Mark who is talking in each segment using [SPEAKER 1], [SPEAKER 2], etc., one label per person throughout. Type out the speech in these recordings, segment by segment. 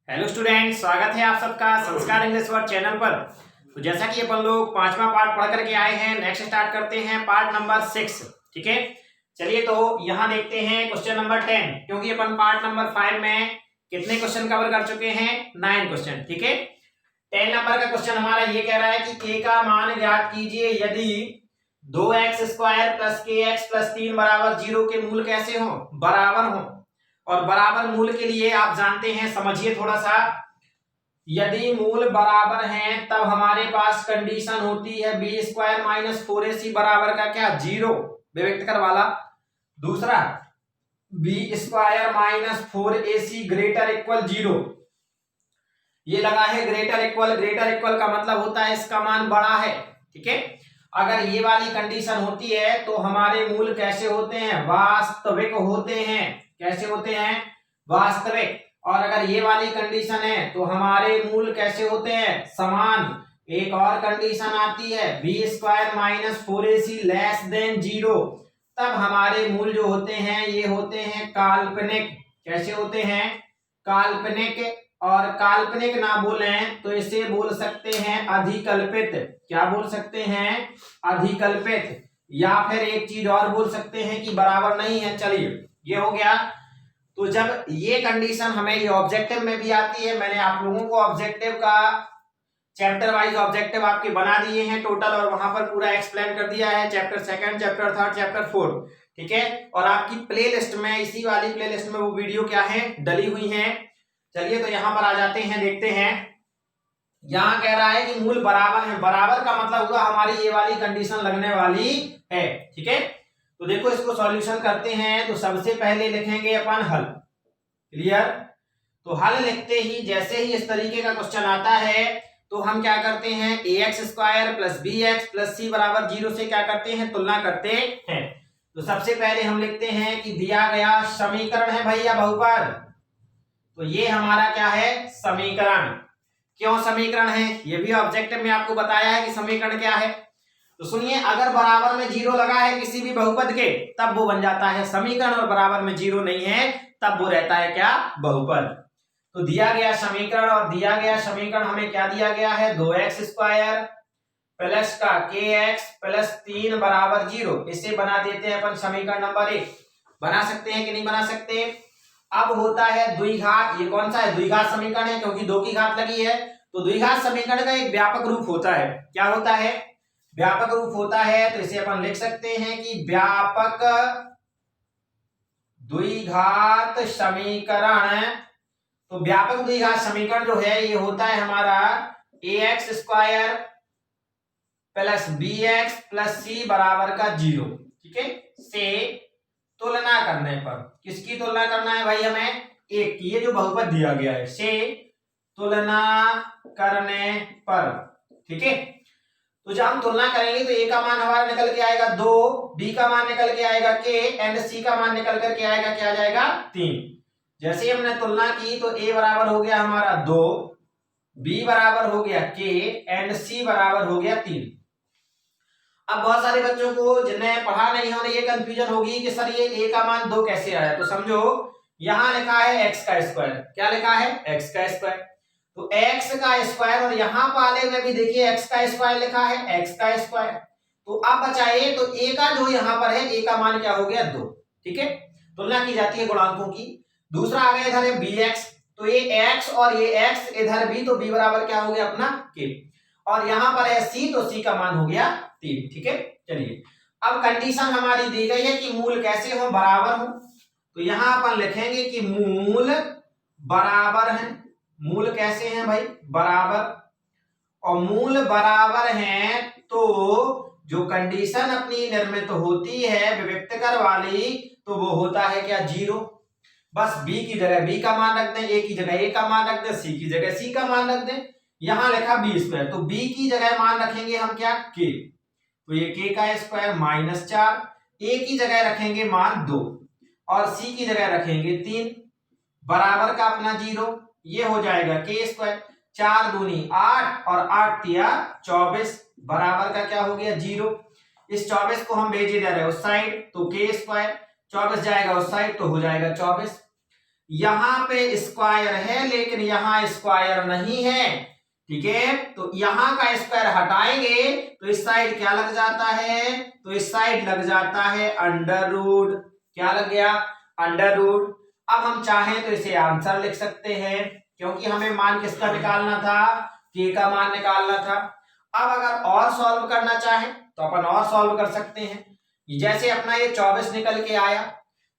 [SPEAKER 1] Hello student, स्वागत है आप सबका संस्कार इंग्लिश वर्ड चैनल पर। तो जैसा कि अपन लोग पांचवा पार्ट पढ़ करके आए हैं, नेक्स्ट स्टार्ट करते हैं पार्ट नंबर 6। ठीक है, चलिए तो यहाँ देखते हैं क्वेश्चन नंबर 10, क्योंकि अपन पार्ट नंबर 5 में कितने क्वेश्चन कवर कर चुके हैं, 9 क्वेश्चन। ठीक है, 10 नंबर का क्वेश्चन हमारा ये कह रहा है कि k का मान ज्ञात कीजिए यदि 2x² प्लस kx प्लस 3 बराबर 0 के मूल कैसे हो, बराबर हो। और बराबर मूल के लिए आप जानते हैं, समझिए थोड़ा सा। यदि मूल बराबर हैं तब हमारे पास कंडीशन होती है b² माइनस 4ac बराबर का क्या, 0, विभक्त कर वाला। दूसरा b² minus 4ac greater equal 0। ये लगा है ग्रेटर इक्वल का मतलब होता है इसका मान बड़ा है। ठीक है, अगर ये वाली कंडीशन होती है तो हमारे मूल कैसे होते हैं, वास्तविक होते हैं। कैसे होते हैं, वास्तविक। और अगर ये वाली कंडीशन है तो हमारे मूल कैसे होते हैं, समान। एक और कंडीशन आती है b² minus 4ac less than 0, तब हमारे मूल जो होते हैं ये होते हैं काल्पनिक। कैसे होते हैं, काल्पनिक। और काल्पनिक ना बोलें तो इसे बोल सकते हैं अधिकल्पित। क्या बोल सकते हैं, अधिकल्पित। या फिर एक चीज और बोल सकते हैं कि बराबर नहीं है। चलिए, ये हो गया। तो जब ये कंडीशन हमें ये ऑब्जेक्टिव में भी आती है, मैंने आप लोगों को ऑब्जेक्टिव का चैप्टर वाइज ऑब्जेक्टिव आपके बना दिए हैं टोटल, और वहां पर पूरा एक्सप्लेन कर दिया है, चैप्टर 2, चैप्टर 3, चैप्टर 4। ठीक है, और आपकी प्लेलिस्ट में, इसी वाली प्लेलिस्ट में वो वीडियो क्या है, डली हुई है। चलिए तो यहां पर आ जाते हैं, देखते हैं। यहां कह रहा है कि मूल बराबर है। बराबर का मतलब हुआ हमारी ये वाली कंडीशन लगने वाली है। ठीक है, तो देखो इसको सॉल्यूशन करते हैं। तो सबसे पहले लिखेंगे अपन हल। क्लियर। तो हल लिखते ही जैसे ही इस तरीके का क्वेश्चन आता है तो हम क्या करते हैं, ax² plus bx plus c बराबर 0 से क्या करते हैं, तुलना करते हैं। तो सबसे पहले हम लिखते हैं कि दिया गया समीकरण है भैया बहुपद। तो ये हमारा क्या है, समीकरण। क्यों समीकरण है, ये भी ऑब्जेक्टिव में आपको बताया है कि समीकरण क्या है। तो सुनिए, अगर बराबर में 0 लगा है किसी भी बहुपद के तब वो बन जाता है समीकरण, और बराबर में 0 नहीं है तब वो रहता है क्या, बहुपद। तो दिया गया समीकरण, और दिया गया समीकरण हमें क्या दिया गया है, 2x² प्लस का kx प्लस 3 बराबर 0। इसे बना देते हैं अपन समीकरण नंबर 1। बना सकते हैं कि नहीं बना सकते। अब होता है द्विघात। ये कौन सा है, द्विघात समीकरण है, क्योंकि 2 की घात लगी है। तो द्विघात समीकरण का एक व्यापक रूप होता है। क्या होता है, व्यापक रूप होता है। तो इसे अपन लिख सकते हैं कि व्यापक द्विघात समीकरण। तो व्यापक द्विघात समीकरण जो है ये होता है हमारा ax² plus bx plus c बराबर का 0। ठीक है, से तुलना करने पर, किसकी तुलना करना है भाई, हमें एक की, ये जो बहुपद दिया गया है, से तुलना करने पर। ठीक है, तो जब हम तुलना करेंगे तो a का मान हमारा निकल के आएगा 2, b का मान निकल के आएगा k, एंड c का मान निकल करके आएगा, क्या आ जाएगा, 3। जैसे ही हमने तुलना की तो a बराबर हो गया हमारा 2, b बराबर हो गया k, एंड c बराबर हो गया 3। अब बहुत सारे बच्चों को जिन्हें पढ़ा नहीं है उन्हें ये कंफ्यूजन होगी कि सर ये a का मान 2 कैसे आया। तो समझो, यहां लिखा है x का स्क्वायर। क्या लिखा है, x का स्क्वायर। तो x का स्क्वायर, और यहां वाले में भी देखिए x का स्क्वायर लिखा है, x का स्क्वायर। तो अब बचाइए, तो a का जो यहां पर है, a का मान क्या हो गया, 2। ठीक है, तुलना की जाती है गुणांकों की। दूसरा आ गया इधर है bx। तो ये x और ये x इधर भी, तो b बराबर क्या हो गया अपना k। और यहां पर है c, तो c का मान हो गया 3। ठीक है, चलिए अब कंडीशन हमारी दी गई है कि मूल कैसे हो, बराबर हो। तो यहां अपन लिखेंगे कि मूल बराबर है। मूल कैसे हैं भाई, बराबर। और मूल बराबर हैं तो जो कंडीशन अपनी निर्मित होती है विविक्तकर वाली, तो वो होता है क्या, 0। बस b की जगह b का मान रख दें, a की जगह a का मान रख दें, c की जगह c का मान रख दें। यहां लिखा b², तो b की जगह मान रखेंगे हम क्या, k। तो ये k का स्क्वायर -4, a की जगह रखेंगे मान 2, और c की जगह रखेंगे 3, बराबर का अपना 0। ये हो जाएगा k², 4 दूनी 8 और 8 तिया 24, बराबर का क्या हो गया, 0। इस 24 को हम भेजे जा रहे हैं उस साइड, तो k², 24 जाएगा उस साइड तो हो जाएगा 24। यहां पे स्क्वायर है लेकिन यहां स्क्वायर नहीं है, ठीक है। तो यहां का स्क्वायर हटाएंगे तो इस साइड क्या लग जाता है, तो इस साइड लग जाता है अंडर रूट। क्या लग गया, अंडर रूट। अब हम चाहें तो इसे आंसर लिख सकते हैं, क्योंकि हमें मान किसका निकालना था, के का मान निकालना था। अब अगर और सॉल्व करना चाहें तो अपन और सॉल्व कर सकते हैं। जैसे अपना ये 24 निकल के आया,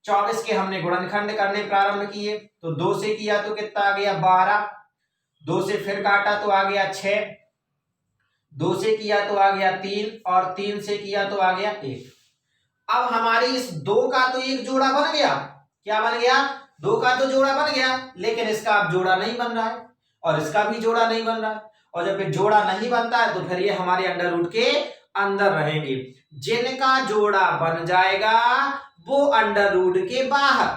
[SPEAKER 1] 24 के हमने गुणनखंड करने प्रारंभ किए, तो 2 से किया तो कितना आ गया 12, 2 से फिर काटा तो आ गया 6, 2 से किया तो आ गया 3 और 3 से किया तो आ गया 1। अब हमारी इस 2 का तो एक जोड़ा बन गया, क्या बन गया, 2 का तो जोड़ा बन गया, लेकिन इसका अब जोड़ा नहीं बन रहा है और इसका भी जोड़ा नहीं बन रहा है। और जब ये जोड़ा नहीं बनता है तो फिर ये हमारे अंडर रूट के अंदर रहेंगे। जिनका जोड़ा बन जाएगा वो अंडर रूट के बाहर,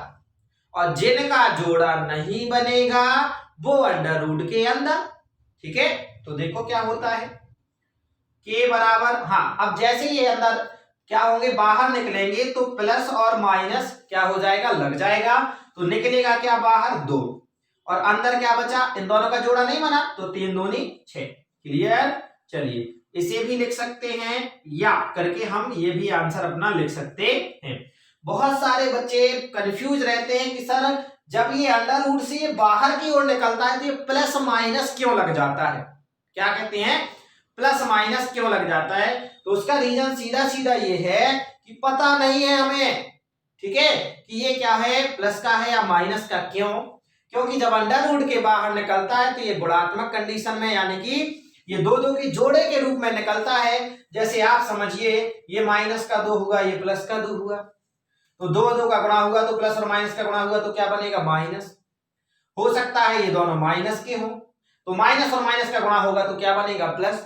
[SPEAKER 1] और जिनका जोड़ा नहीं बनेगा वो अंडर रूट के अंदर, ठीक है। तो देखो क्या होता है, के बराबर, हाँ अब जैसे ये अंदर क्या होंगे, बाहर निकलेंगे तो प्लस और माइनस क्या हो जाएगा, लग जाएगा। तो निकलेगा क्या बाहर 2 और अंदर क्या बचा, इन दोनों का जोड़ा नहीं बना तो 3 दूनी 6। क्लियर, चलिए इसे भी लिख सकते हैं या करके हम ये भी आंसर अपना लिख सकते हैं। बहुत सारे बच्चे कंफ्यूज रहते हैं कि सर जब ये अंडर रूट से बाहर की ओर निकलता है तो ये प्लस माइनस क्यों लग जाता है, क्या कहते हैं, प्लस माइनस क्यों लग जाता है। तो उसका रीजन सीधा सीधा ये है कि पता नहीं है हमें, ठीक है, कि ये क्या है, प्लस का है या माइनस का। क्यों, क्योंकि जब अंडर रूट के बाहर निकलता है तो ये गुणात्मक कंडीशन में, यानी कि ये 2 के जोड़े के रूप में निकलता है। जैसे आप समझिए ये माइनस का 2 हुआ, ये प्लस का 2 हुआ, तो 2 का गुणा हुआ तो प्लस और माइनस का गुणा हुआ तो क्या बनेगा माइनस। हो सकता है ये दोनों माइनस के हो, तो माइनस और माइनस का गुणा होगा तो क्या बनेगा प्लस।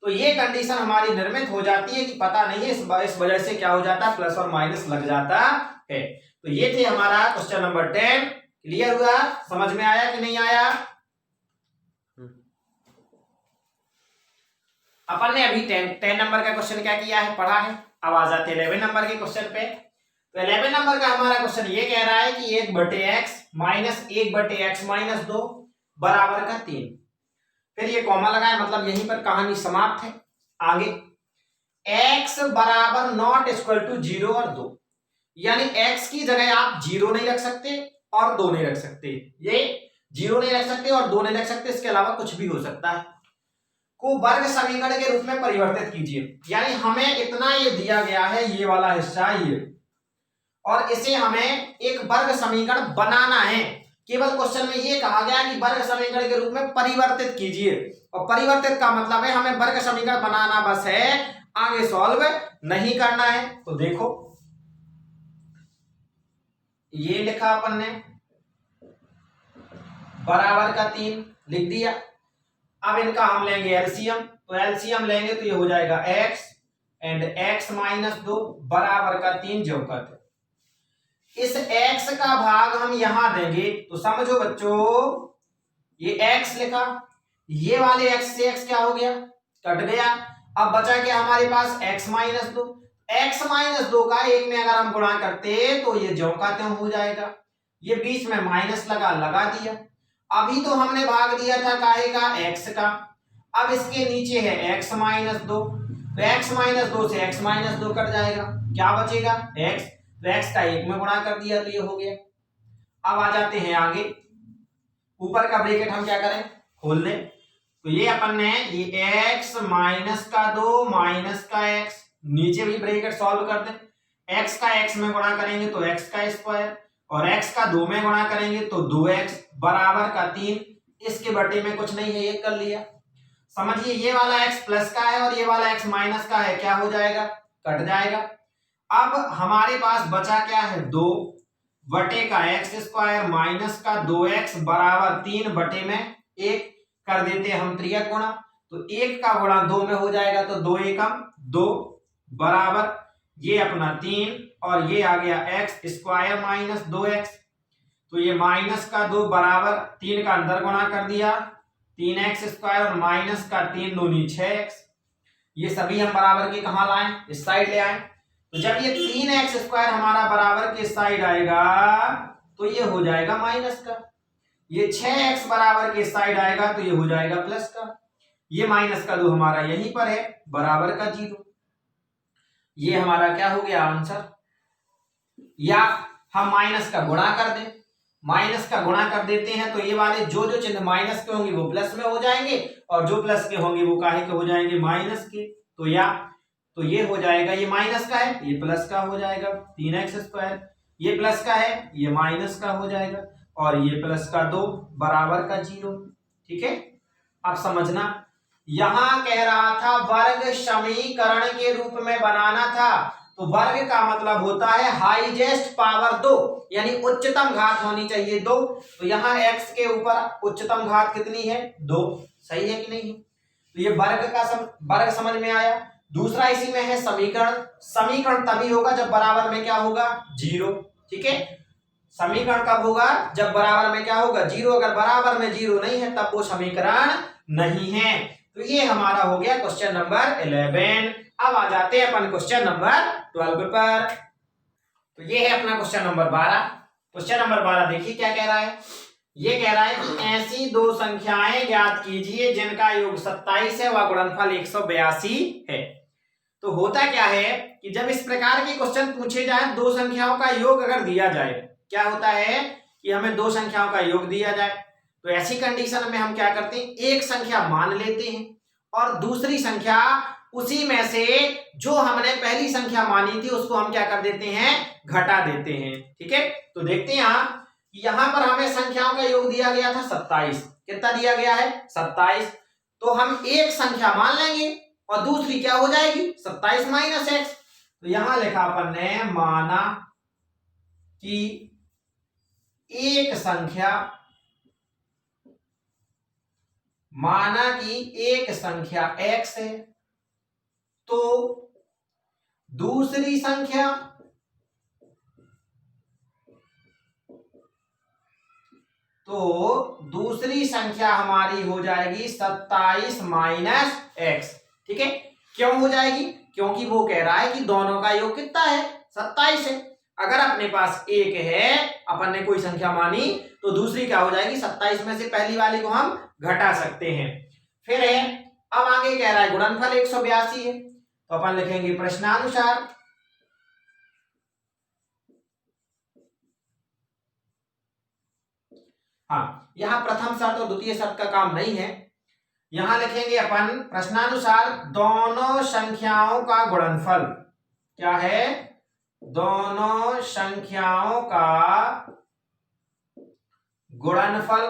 [SPEAKER 1] तो ये कंडीशन हमारी निर्मित हो जाती है कि पता नहीं है, इस वजह से क्या हो जाता है, प्लस और माइनस लग जाता है। तो ये थे हमारा क्वेश्चन नंबर 10। क्लियर हुआ, समझ में आया कि नहीं आया। अपन ने अभी 10 नंबर का क्वेश्चन क्या किया है, पढ़ा है। अब आ जाते हैं 11 नंबर के क्वेश्चन पे। तो 11 नंबर का हमारा क्वेश्चन ये कह रहा है कि 1/x माइनस 1/x माइनस 2 बराबर का 3। फिर ये कॉमा लगाए, मतलब यहीं पर कहानी समाप्त है। आगे x बराबर नॉट इक्वल टू 0 और 2, यानी x की जगह आप 0 नहीं रख सकते और 2 नहीं रख सकते, ये 0 नहीं रख सकते और 2 नहीं रख सकते, इसके अलावा कुछ भी हो सकता है, को वर्ग समीकरण के रूप में परिवर्तित कीजिए। यानी हमें इतना ये दिया गया है, ये वाला हिस्सा ये, और इसे हमें एक वर्ग समीकरण बनाना है। केवल क्वेश्चन में ये कहा गया कि वर्ग समीकरण के रूप में परिवर्तित कीजिए, और परिवर्तित का मतलब है हमें वर्ग समीकरण बनाना बस है, आगे सॉल्व नहीं करना है। तो देखो ये लिखा अपन ने बराबर का 3 लिख दिया। अब इनका हम लेंगे एलसीएम, तो एलसीएम लेंगे तो ये हो जाएगा x एंड x माइनस 2 बराबर का 3 जो करते। इस x का भाग हम यहां देंगे, तो समझो बच्चों ये x लिखा, ये वाले x से x क्या हो गया, कट गया। अब बचा क्या हमारे पास x माइनस 2, x माइनस 2 का 1 में अगर हम गुणा करते तो ये ज्यों का त्यों हो जाएगा। ये बीच में माइनस लगा दिया। अभी तो हमने भाग दिया था काहे का, x का। अब इसके नीचे है x माइनस 2, तो x माइनस 2 से x माइनस 2 कट जाएगा, क्या बचेगा x, तो x का 1 में गुणा कर दिया तो ये हो गया। अब आ जाते हैं आगे, ऊपर का ब्रैकेट हम क्या करें, खोल दें। तो ये अपन ने ये x माइनस का 2 माइनस का x, नीचे भी ब्रैकेट सॉल्व कर दें। x का x में गुणा करेंगे तो x का स्क्वायर, और x का 2 में गुणा करेंगे तो 2x बराबर का 3। इसके बटे में कुछ नहीं है, ये कर लिया। समझिए ये वाला x प्लस का है और ये वाला x माइनस का है, क्या हो जाएगा, कट जाएगा। अब हमारे पास बचा क्या है, 2 बटे का x स्क्वायर माइनस का 2x बराबर 3 बटे में 1 कर देते हैं हम त्रियक गुणा। तो 1 का गुणा 2 में हो जाएगा, तो 2 एकम 2 बराबर ये अपना 3 और ये आ गया x स्क्वायर माइनस 2x। तो ये माइनस का 2 बराबर 3 का अंदर गुणा कर दिया, 3x स्क्वायर और माइनस का 3 दूनी 6x। ये सभी हम बराबर के कहाँ लाएं, इस साइड ले आए। तो जब ये 3x स्क्वायर हमारा बराबर के साइड आएगा तो ये हो जाएगा माइनस का। ये 6x बराबर के साइड आएगा तो ये हो जाएगा प्लस का। ये माइनस का 2 हमारा यहीं पर है बराबर का 0। ये हमारा क्या हो गया आंसर। या हम माइनस का गुणा कर दें, माइनस का गुणा कर देते हैं तो ये वाले जो जो चिन्ह माइनस के होंगे वो प्लस में हो जाएंगे और जो प्लस के होंगे वो काहे के हो जाएंगे माइनस के। तो या तो ये हो जाएगा, ये माइनस का है ये प्लस का हो जाएगा 3x², ये प्लस का है ये माइनस का हो जाएगा और ये प्लस का 2 बराबर का 0। ठीक है, अब समझना, यहां कह रहा था वर्ग समीकरण के रूप में बनाना था। तो वर्ग का मतलब होता है हाईएस्ट पावर 2, यानी उच्चतम घात होनी चाहिए 2। तो यहाँ x के ऊपर उच्चतम घात कितनी है 2, सही है कि नहीं। तो ये वर्ग का वर्ग समझ में आया। दूसरा इसी में है समीकरण। समीकरण तभी होगा जब बराबर में क्या होगा 0। ठीक है, समीकरण कब होगा जब बराबर में क्या होगा 0। अगर बराबर में 0 नहीं है तब वो समीकरण नहीं है। तो ये हमारा हो गया क्वेश्चन नंबर 11। अब आ जाते हैं अपन क्वेश्चन नंबर 12 पर। तो ये है अपना क्वेश्चन नंबर 12। क्वेश्चन नंबर 12 देखिए क्या कह रहा है। ये कह रहा है कि ऐसी दो संख्याएं ज्ञात कीजिए जिनका योग 27 है व गुणनफल 182 है। तो होता क्या है कि जब इस प्रकार के क्वेश्चन पूछे जाए, दो संख्याओं का योग अगर दिया जाए, क्या होता है कि हमें दो संख्याओं का योग दिया जाए तो ऐसी कंडीशन में हम क्या करते हैं, एक संख्या मान लेते हैं और दूसरी संख्या उसी में से जो हमने पहली संख्या मानी थी उसको हम क्या कर देते हैं, घटा देते हैं। ठीक है, तो देखते हैं यहां पर हमें संख्याओं का योग दिया गया था 27। कितना दिया गया है 27। तो हम एक संख्या मान लेंगे और दूसरी क्या हो जाएगी 27 माइनस x। तो यहां लिखा अपन ने माना कि एक संख्या x है तो दूसरी संख्या हमारी हो जाएगी 27 माइनस x। ठीक है, क्यों हो जाएगी, क्योंकि वो कह रहा है कि दोनों का योग कितना है 27 है। अगर अपने पास एक है, अपन ने कोई संख्या मानी तो दूसरी क्या हो जाएगी 27 में से पहली वाली को हम घटा सकते हैं। फिर है अब आगे कह रहा है गुणनफल 182 है तो अपन लिखेंगे प्रश्नानुसार यहां प्रथम शर्त और द्वितीय शर्त का काम नहीं है। यहां लिखेंगे अपन प्रश्नानुसार दोनों संख्याओं का गुणनफल क्या है, दोनों संख्याओं का गुणनफल।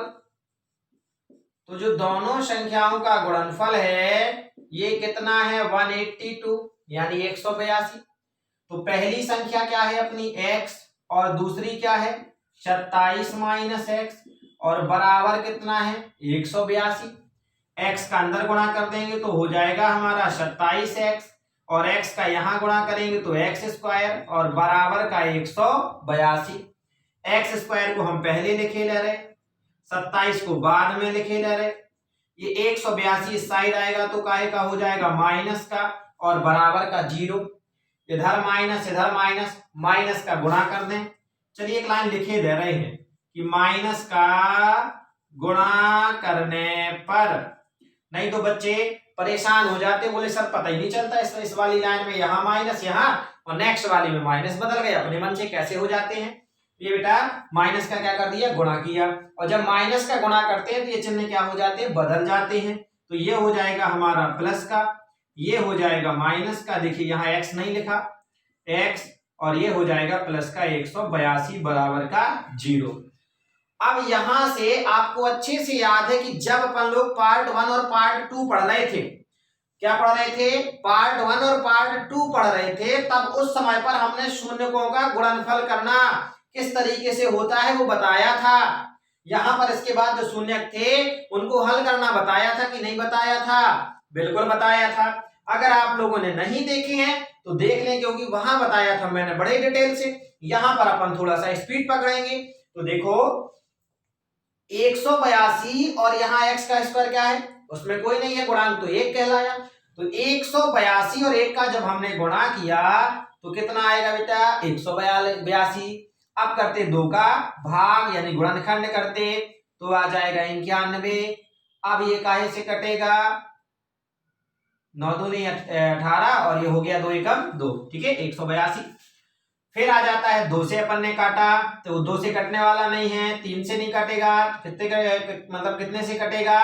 [SPEAKER 1] तो जो दोनों संख्याओं का गुणनफल है ये कितना है 182 यानी 182। तो पहली संख्या क्या है अपनी x और दूसरी क्या है 27 माइनस x और बराबर कितना है 182। x का अंदर गुणा कर देंगे तो हो जाएगा हमारा 27x और x का यहां गुणा करेंगे तो x² और बराबर का 182। x² को हम पहले लिखे ले रहे, 27 को बाद में लिखे ले रहे। ये 182 इस साइड आएगा तो काहे का हो जाएगा माइनस का और बराबर का 0। इधर माइनस, माइनस का गुणा कर दें। चलिए एक लाइन लिखे दे रहे हैं कि माइनस का गुणा करने पर, नहीं तो बच्चे परेशान हो जाते, बोले सर पता ही नहीं चलता इस वाली लाइन में यहाँ माइनस यहाँ और नेक्स्ट वाली में माइनस बदल गए, अपने मन से कैसे हो जाते हैं। ये बेटा माइनस का क्या कर दिया गुणा किया और जब माइनस का गुणा करते हैं तो ये चिन्ह क्या हो जाते हैं बदल जाते हैं। तो ये हो जाएगा हमारा प्लस का, ये हो जाएगा माइनस का, देखिए यहाँ x नहीं लिखा x और ये हो जाएगा प्लस का 182 बराबर का 0। अब यहां से आपको अच्छे से याद है कि जब अपन लोग पार्ट 1 और पार्ट 2 पढ़ रहे थे, क्या पढ़ रहे थे पार्ट 1 और पार्ट 2 पढ़ रहे थे, तब उस समय पर हमने शून्यकों का गुणनफल करना किस तरीके से होता है वो बताया था। यहां पर इसके बाद जो शून्यक थे उनको हल करना बताया था कि नहीं बताया था, बिल्कुल बताया था। अगर आप लोगों ने नहीं देखे हैं तो देख लें क्योंकि वहां बताया था मैंने बड़े डिटेल से। यहां पर अपन थोड़ा सा स्पीड पकड़ेंगे तो देखो 182 और यहाँ x का स्क्वायर क्या है उसमें कोई नहीं है, गुणांक तो 1 कहलाया। तो 182 और 1 का जब हमने गुणा किया तो कितना आएगा बेटा 182। अब करते 2 का भाग यानी गुणनखंड करते तो आ जाएगा 91। अब ये काहे से कटेगा, 9 दूनी 18 और ये हो गया 2 एकम 2, ठीक है 182। फिर आ जाता है 2 से अपन ने काटा तो 2 से कटने वाला नहीं है, 3 से नहीं कटेगा, मतलब कितने से कटेगा,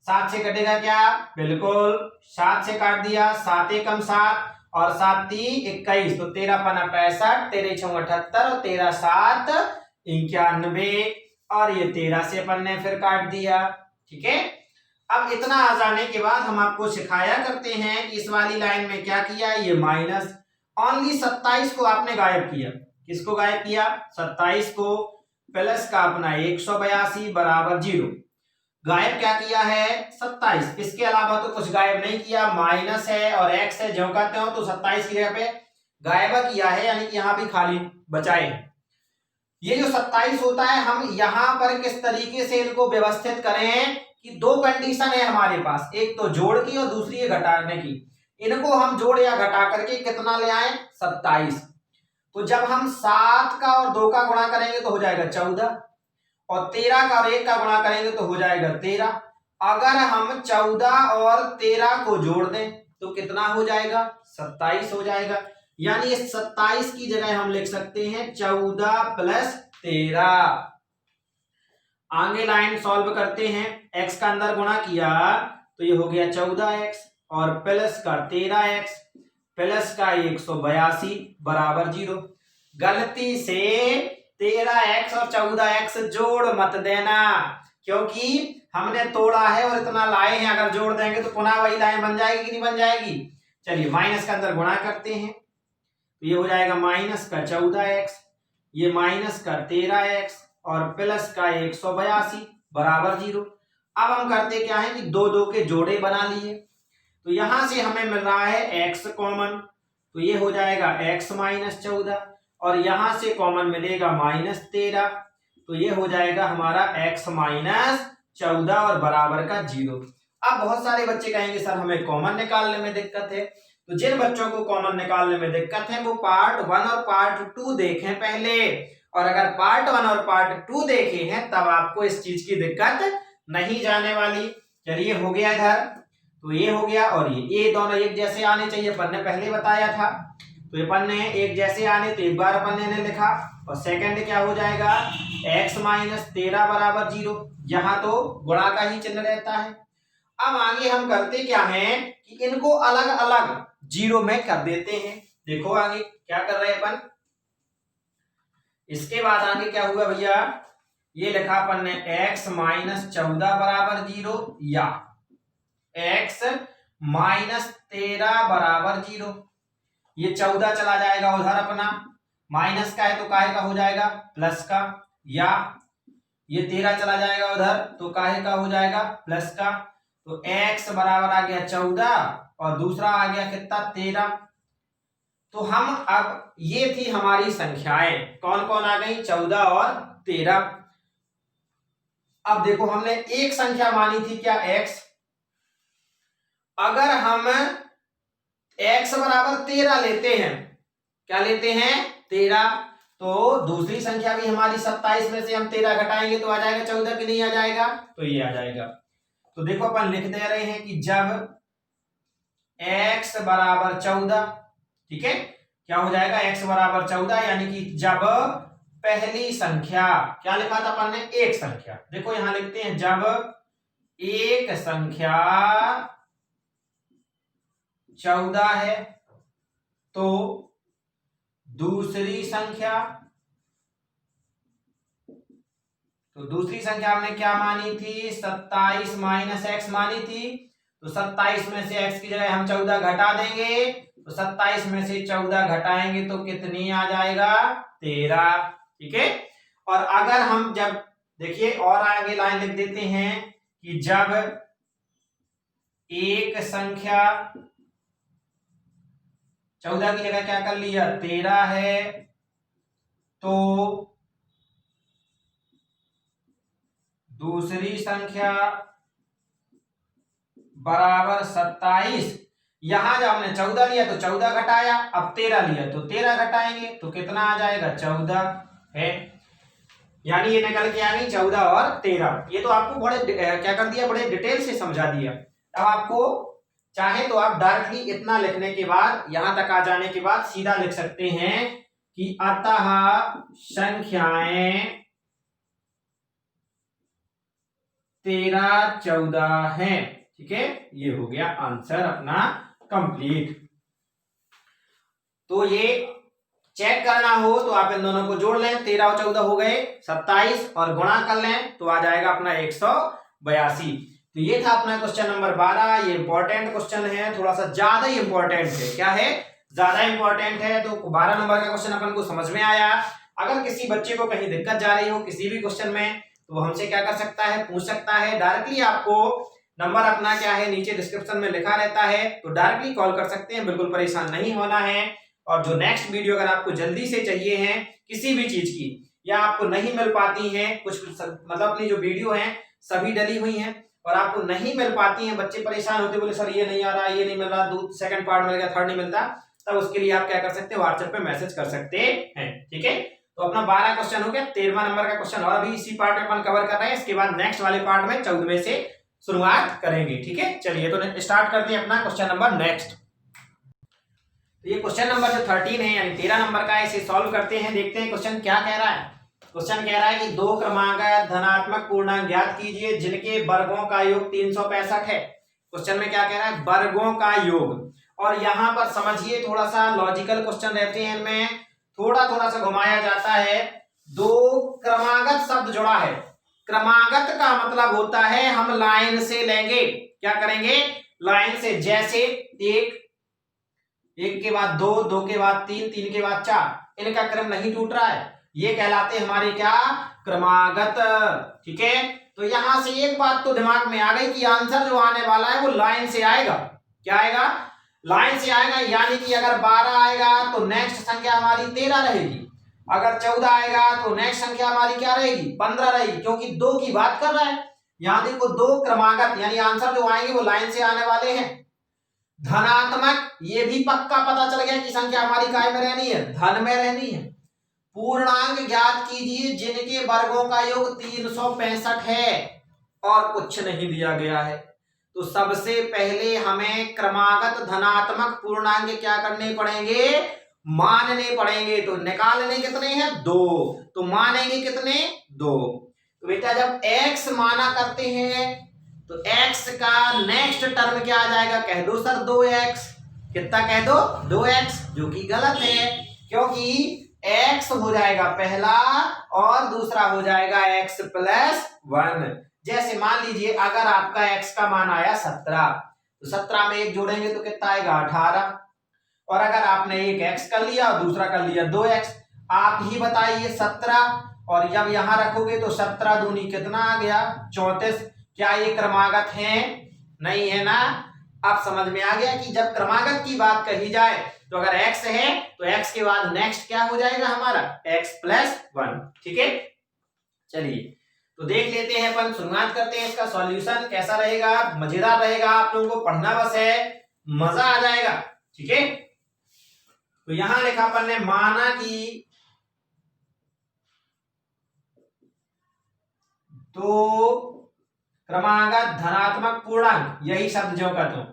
[SPEAKER 1] 7 से कटेगा क्या, बिल्कुल 7 से काट दिया, 7 एकम 7 और 7 3 21 तो 13 पना 65, 13 6 78 और 13 7 91 और ये 13 से अपन ने फिर काट दिया, ठीक है। अब इतना आ जाने के बाद हम आपको सिखाया करते हैं कि इस वाली लाइन में क्या किया, ये माइनस ओनली 27 को आपने गायब किया। किसको गायब किया, 27 को, प्लस का अपना 182 बराबर 0, गायब क्या किया है 27, इसके अलावा तो कुछ गायब नहीं किया, माइनस है और एक्स है जो कहते हो तो 27 की जगह पे गायब किया है, यानी कि यहां भी खाली बचाए। ये जो 27 होता है हम यहां पर किस तरीके से इनको व्यवस्थित करें कि 2 कंडीशन है हमारे पास, एक तो जोड़ की और दूसरी है घटाने की। इनको हम जोड़ या घटा करके कितना ले आए 27, तो जब हम 7 का और 2 का गुणा करेंगे तो हो जाएगा 14 और 13 का और 1 का गुणा करेंगे तो हो जाएगा 13। अगर हम 14 और 13 को जोड़ दें तो कितना हो जाएगा 27 हो जाएगा, यानी इस 27 की जगह हम लिख सकते हैं 14 प्लस 13। आगे लाइन सॉल्व करते हैं, x का अंदर गुणा किया तो ये हो गया 14x और प्लस का 13x प्लस का 182 बराबर 0। गलती से 13x और 14x जोड़ मत देना, क्योंकि हमने तोड़ा है और इतना लाए हैं, अगर जोड़ देंगे तो पुनः वही लाइन बन जाएगी कि नहीं बन जाएगी। चलिए माइनस का अंदर गुणा करते हैं तो ये हो जाएगा माइनस का 14x, ये माइनस का 13x और प्लस का 182 बराबर 0। अब हम करते क्या है कि 2 2 के जोड़े बना लिए, तो यहां से हमें मिल रहा है x कॉमन, तो ये हो जाएगा x माइनस 14 और यहां से कॉमन मिलेगा माइनस 13, तो ये हो जाएगा हमारा x माइनस 14 और बराबर का 0। अब बहुत सारे बच्चे कहेंगे सर हमें कॉमन निकालने में दिक्कत है, तो जिन बच्चों को कॉमन निकालने में दिक्कत है वो पार्ट 1 और पार्ट 2 देखें पहले, और अगर पार्ट 1 और पार्ट 2 देखे हैं तब आपको इस चीज की दिक्कत नहीं जाने वाली। चलिए हो गया इधर, तो ये हो गया और ये दोनों एक जैसे आने चाहिए, अपन ने पहले बताया था, तो अपन ने एक जैसे आने तो एक बार अपन ने लिखा, और सेकंड क्या हो जाएगा x माइनस 13 बराबर 0, यहां तो गुणा का ही चिन्ह रहता है। अब आगे हम करते क्या है कि इनको अलग अलग 0 में कर देते हैं। देखो आगे क्या कर रहे हैं अपन, इसके बाद आगे क्या हुआ भैया, ये लिखा अपन ने x माइनस 14 बराबर 0 या x माइनस 13 बराबर 0। ये 14 चला जाएगा उधर अपना, माइनस का है तो काहे का हो जाएगा प्लस का, या ये 13 चला जाएगा उधर तो काहे का हो जाएगा प्लस का, तो x बराबर आ गया 14 और दूसरा आ गया कितना 13। तो हम अब ये थी हमारी संख्याएं, कौन कौन आ गई 14 और 13। अब देखो हमने एक संख्या मानी थी क्या x, अगर हम x बराबर 13 लेते हैं, क्या लेते हैं 13, तो दूसरी संख्या भी हमारी 27 में से हम 13 घटाएंगे तो आ जाएगा 14 कि नहीं आ जाएगा, तो ये आ जाएगा। तो देखो अपन लिख दे रहे हैं कि जब x बराबर 14, ठीक है क्या हो जाएगा x बराबर 14, यानी कि जब पहली संख्या, क्या लिखा था अपन ने एक संख्या, देखो यहां लिखते हैं जब एक संख्या 14 है तो दूसरी संख्या हमने क्या मानी थी 27 माइनस एक्स मानी थी, तो 27 में से x की जगह हम 14 घटा देंगे, तो 27 में से 14 घटाएंगे तो कितनी आ जाएगा 13, ठीक है। और अगर हम जब देखिए और आगे लाइन लिख देते हैं कि जब एक संख्या 14 की जगह क्या कर लिया 13 है तो दूसरी संख्या बराबर 27, यहां जब हमने 14 लिया तो 14 घटाया, अब 13 लिया तो 13 घटाएंगे तो कितना आ जाएगा 14, है, यानी ये निकल के आ गई 14 और 13। ये तो आपको बड़े क्या कर दिया, बड़े डिटेल से समझा दिया। अब आपको चाहे तो आप डायरेक्टली इतना लिखने के बाद, यहां तक आ जाने के बाद सीधा लिख सकते हैं कि अतः संख्याएं 13, 14 हैं। ठीक है, ये हो गया आंसर अपना कंप्लीट। तो ये चेक करना हो तो आप इन दोनों को जोड़ लें, 13 और 14 हो गए 27, और गुणा कर लें तो आ जाएगा अपना 182। तो ये था अपना क्वेश्चन नंबर 12। ये इंपॉर्टेंट क्वेश्चन है, थोड़ा सा ज्यादा ही इंपॉर्टेंट है। क्या है, ज्यादा इंपॉर्टेंट है। तो 12 नंबर का क्वेश्चन अपन को समझ में आया। अगर किसी बच्चे को कहीं दिक्कत जा रही हो किसी भी क्वेश्चन में, तो वो हमसे क्या कर सकता है, पूछ सकता है। डायरेक्टली आपको नंबर अपना क्या है नीचे डिस्क्रिप्शन में लिखा रहता है, तो डायरेक्टली कॉल कर सकते हैं, बिल्कुल परेशान नहीं होना है। और जो नेक्स्ट वीडियो अगर आपको जल्दी से चाहिए है किसी भी चीज की, या आपको नहीं मिल पाती है कुछ, मतलब अपनी जो वीडियो है सभी डली हुई हैं और आपको नहीं मिल पाती हैं, बच्चे परेशान होते बोले सर ये नहीं आ रहा, ये नहीं मिल रहा, सेकंड पार्ट मिल गया, थर्ड नहीं मिलता, तब उसके लिए आप क्या कर सकते हैं, व्हाट्सएप पे मैसेज कर सकते हैं। ठीक है, तो अपना 12 क्वेश्चन हो गया। 13वां नंबर का क्वेश्चन और अभी इसी पार्ट में अपन कवर कर रहे हैं। इसके बाद नेक्स्ट वाले पार्ट में 14वें से शुरुआत करेंगे। ठीक है, चलिए तो स्टार्ट करते हैं अपना क्वेश्चन नंबर नेक्स्ट। तो ये क्वेश्चन नंबर जो 13 है यानी 13 नंबर का, इसे सॉल्व करते हैं। देखते हैं क्वेश्चन क्या कह रहा है। क्वेश्चन कह रहा है कि दो क्रमांक धनात्मक पूर्णांक ज्ञात कीजिए जिनके वर्गों का योग 365 है। क्वेश्चन में क्या कह रहा है, वर्गों का योग। और यहाँ पर समझिए थोड़ा सा लॉजिकल क्वेश्चन रहते हैं, इनमें थोड़ा थोड़ा सा घुमाया जाता है। दो क्रमागत शब्द जुड़ा है। क्रमागत का मतलब होता है हम लाइन से लेंगे, क्या करेंगे, लाइन से। जैसे एक के बाद दो, दो के बाद तीन, तीन के बाद चार, इनका क्रम नहीं टूट रहा है, ये कहलाते हमारे क्या, क्रमागत। ठीक है, तो यहां से एक बात तो दिमाग में आ गई कि आंसर जो आने वाला है वो लाइन से आएगा। क्या आएगा, लाइन से आएगा। यानी कि अगर 12 आएगा तो नेक्स्ट संख्या हमारी 13 रहेगी, अगर 14 आएगा तो नेक्स्ट संख्या हमारी क्या रहेगी, 15 रहेगी, क्योंकि दो की बात कर रहा है। यहां देखो दो क्रमागत, यानी आंसर जो आएंगे वो लाइन से आने वाले हैं। धनात्मक, ये भी पक्का पता चल गया कि संख्या हमारी काय में रहनी है, धन में रहनी है। पूर्णांक ज्ञात कीजिए जिनके वर्गों का योग 365 है और कुछ नहीं दिया गया है। तो सबसे पहले हमें क्रमागत धनात्मक पूर्णांक क्या करने पड़ेंगे, मानने पड़ेंगे। तो निकालने कितने हैं, दो, तो मानेंगे कितने, दो। तो बेटा जब x माना करते हैं तो x का नेक्स्ट टर्म क्या आ जाएगा, कह दो सर 2x। कितना कह दो, 2x, जो कि गलत है, क्योंकि x हो जाएगा पहला और दूसरा हो जाएगा x प्लस 1। जैसे मान लीजिए अगर आपका x का मान आया 17, तो 17 में एक जोड़ेंगे तो कितना आएगा, 18। और अगर आपने एक x कर लिया और दूसरा कर लिया 2x, आप ही बताइए 17, और जब यहां रखोगे तो 17 दूनी कितना आ गया, 34। क्या ये क्रमागत है, नहीं है ना। अब समझ में आ गया कि जब क्रमागत की बात कही जाए तो अगर x है तो x के बाद नेक्स्ट क्या हो जाएगा हमारा, x प्लस 1। ठीक है, चलिए तो देख लेते हैं अपन, शुरुआत करते हैं। इसका सॉल्यूशन कैसा रहेगा, मजेदार रहेगा, आप लोगों को पढ़ना बस है, मजा आ जाएगा। ठीक है, तो यहां लिखा अपन ने, माना कि तो क्रमागत धनात्मक पूर्णांक, यही शब्द जो का तो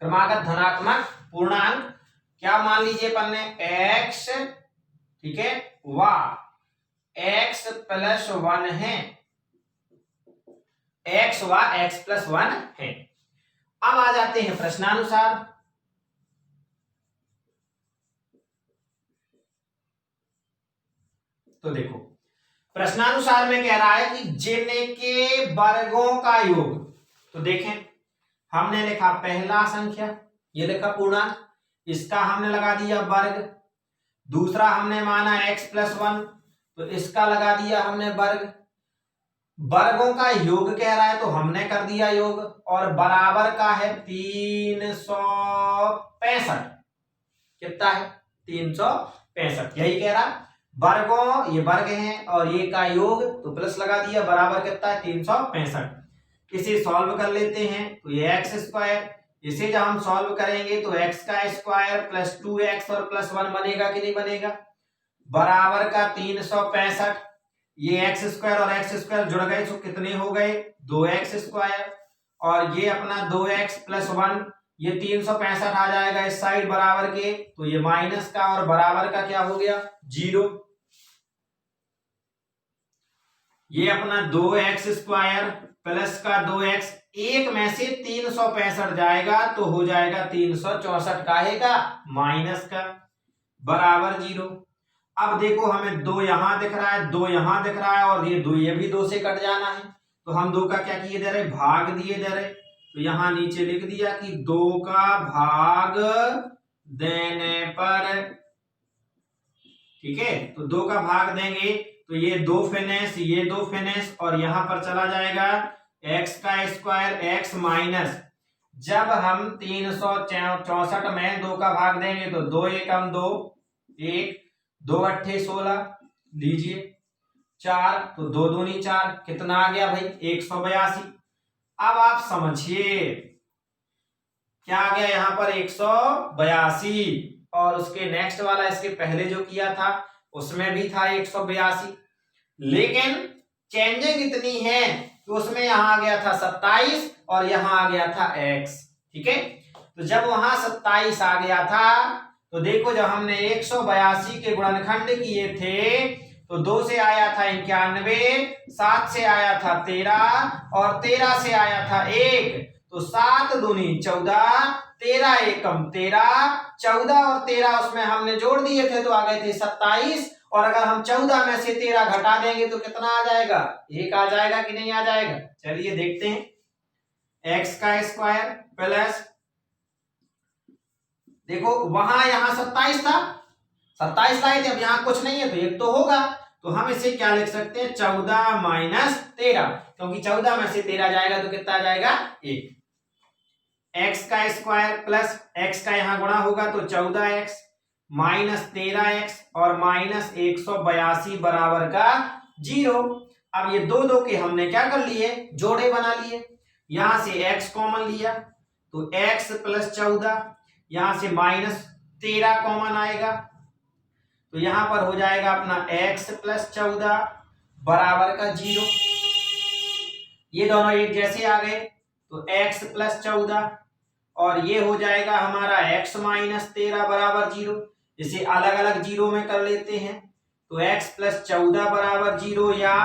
[SPEAKER 1] क्रमागत धनात्मक पूर्णांक क्या मान लीजिए अपन ने, x, ठीक है, व x प्लस 1 है, x व x प्लस 1 है। अब आ जाते हैं प्रश्नानुसार। तो देखो प्रश्नानुसार में कह रहा है कि जिनके वर्गों का योग, तो देखें हमने लिखा पहला संख्या, ये लिखा पूर्णांक, इसका हमने लगा दिया वर्ग। दूसरा हमने माना x प्लस 1, तो इसका लगा दिया हमने वर्ग। वर्गों का योग कह रहा है तो हमने कर दिया योग, और बराबर का है 365। कितना है, 365, यही कह रहा। वर्गों, ये वर्ग हैं और ये का योग, तो प्लस लगा दिया, बराबर कितना है 365। इसे सॉल्व कर लेते हैं तो ये एक्स स्क्वायर, इसे जब हम सॉल्व करेंगे तो एक्स का स्क्वायर प्लस 2x और प्लस 1 बनेगा कि नहीं बनेगा, बराबर का 365। ये एक्स स्क्वायर और एक्स स्क्वायर जुड़ गए तो कितने हो गए 2x स्क्वायर, और ये अपना 2x प्लस 1, ये 365 आ जाएगा इस साइड बराबर के, तो ये माइनस का और बराबर का क्या हो गया 0। ये अपना 2x स्क्वायर प्लस का 2x, एक में से 365 जाएगा तो हो जाएगा 364 काहे का माइनस का, बराबर 0। अब देखो हमें 2 यहां दिख रहा है, 2 यहां दिख रहा है और ये 2, ये भी 2 से कट जाना है, तो हम 2 का क्या किए दे रहे भाग दिए दे रहे, तो यहां नीचे लिख दिया कि 2 का भाग देने पर, ठीक है, तो 2 का भाग देंगे तो ये 2 फिनिश, ये 2 फिनिश, और यहां पर चला जाएगा x का स्क्वायर x माइनस, जब हम 364 में 2 का भाग देंगे तो 2 एकम 2, 1, 2 अट्ठे 16, लीजिए 4, तो 2 दूनी 4, कितना आ गया भाई 182। अब आप समझिए क्या आ गया यहां पर 182, और उसके नेक्स्ट वाला इसके पहले जो किया था उसमें भी था 182, लेकिन चेंजिंग इतनी है कि उसमें यहां आ गया था 27 और यहां आ गया था x, ठीक है। तो जब वहां 27 आ गया था तो देखो जब हमने 182 के गुणनखंड किए थे तो 2 से आया था 91, 7 से आया था 13 और 13 से आया था 1, तो 7 दूनी 14, 13 एकम 13, 14 और 13 उसमें हमने जोड़ दिए थे तो आ गए थे 27, और अगर हम 14 में से 13 घटा देंगे तो कितना आ जाएगा 1 आ जाएगा कि नहीं आ जाएगा। चलिए देखते हैं, x का स्क्वायर प्लस, देखो वहां यहां 27 था, 27 लाए थे, अब यहां कुछ नहीं है तो 1 तो होगा, तो हम इसे क्या लिख सकते हैं 14 माइनस 13, क्योंकि 14 में से 13 जाएगा तो कितना आ जाएगा 1। x का स्क्वायर प्लस x का यहां गुणा होगा तो 14x माइनस 13x और माइनस 182 बराबर का 0। अब ये 2 2 के हमने क्या कर लिए जोड़े बना लिए, यहां से x कॉमन लिया तो x प्लस 14, यहां से माइनस 13 कॉमन आएगा तो यहां पर हो जाएगा अपना x प्लस 14 बराबर का 0। ये दोनों एक जैसे आ गए तो x प्लस 14 और ये हो जाएगा हमारा x माइनस 13 बराबर 0। इसे अलग अलग 0 में कर लेते हैं तो x प्लस 14 बराबर 0 या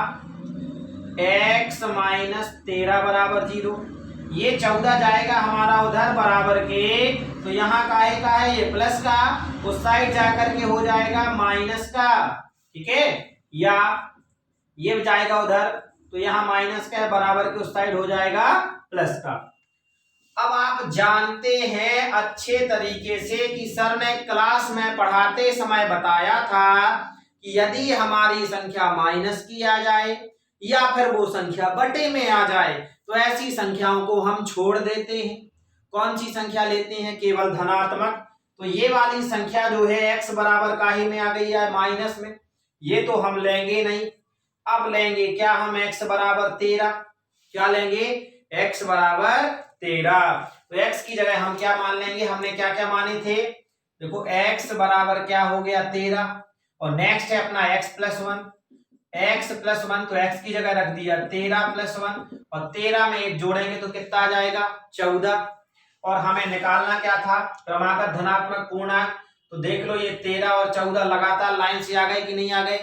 [SPEAKER 1] x माइनस 13 बराबर 0। ये 14 जाएगा हमारा उधर बराबर के, तो यहाँ का है ये प्लस का, उस साइड जाकर के हो जाएगा माइनस का, ठीक है, या ये जाएगा उधर तो यहाँ माइनस का है बराबर के उस साइड हो जाएगा प्लस का। अब आप जानते हैं अच्छे तरीके से कि सर ने क्लास में पढ़ाते समय बताया था कि यदि हमारी संख्या माइनस की आ जाए या फिर वो संख्या बटे में आ जाए तो ऐसी संख्याओं को हम छोड़ देते हैं। कौन सी संख्या लेते हैं, केवल धनात्मक। तो ये वाली संख्या जो है x बराबर काहे में आ गई है माइनस में, ये तो हम लेंगे नहीं। अब लेंगे क्या हम x बराबर 13, क्या लेंगे x बराबर 13। तो x की जगह हम क्या मान लेंगे, हमने क्या क्या माने थे, देखो x बराबर क्या हो गया 13 और नेक्स्ट है अपना x प्लस 1, x प्लस 1 तो x की जगह रख दिया 13 प्लस 1 और 13 में एक जोड़ेंगे तो कितना आ जाएगा 14। और हमें निकालना क्या था क्रमागत धनात्मक पूर्णांक, तो देख लो ये 13 और 14 लगातार लाइन से आ गए कि नहीं आ गए,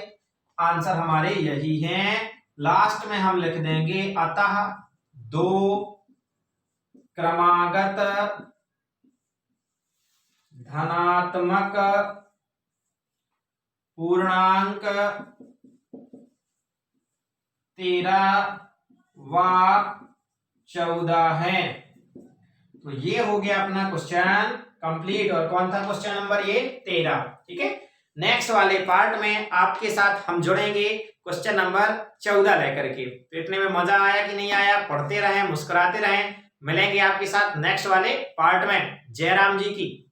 [SPEAKER 1] आंसर हमारे यही हैं। लास्ट में हम लिख देंगे अतः 2 क्रमागत धनात्मक पूर्णांक 13 व 14 है। तो ये हो गया अपना क्वेश्चन कंप्लीट। और कौन था क्वेश्चन नंबर ये 13, ठीक है। नेक्स्ट वाले पार्ट में आपके साथ हम जुड़ेंगे क्वेश्चन नंबर 14 लेकर के। तो इतने में मजा आया कि नहीं आया, पढ़ते रहें मुस्कुराते रहें, मिलेंगे आपके साथ नेक्स्ट वाले पार्ट में। जय राम जी की।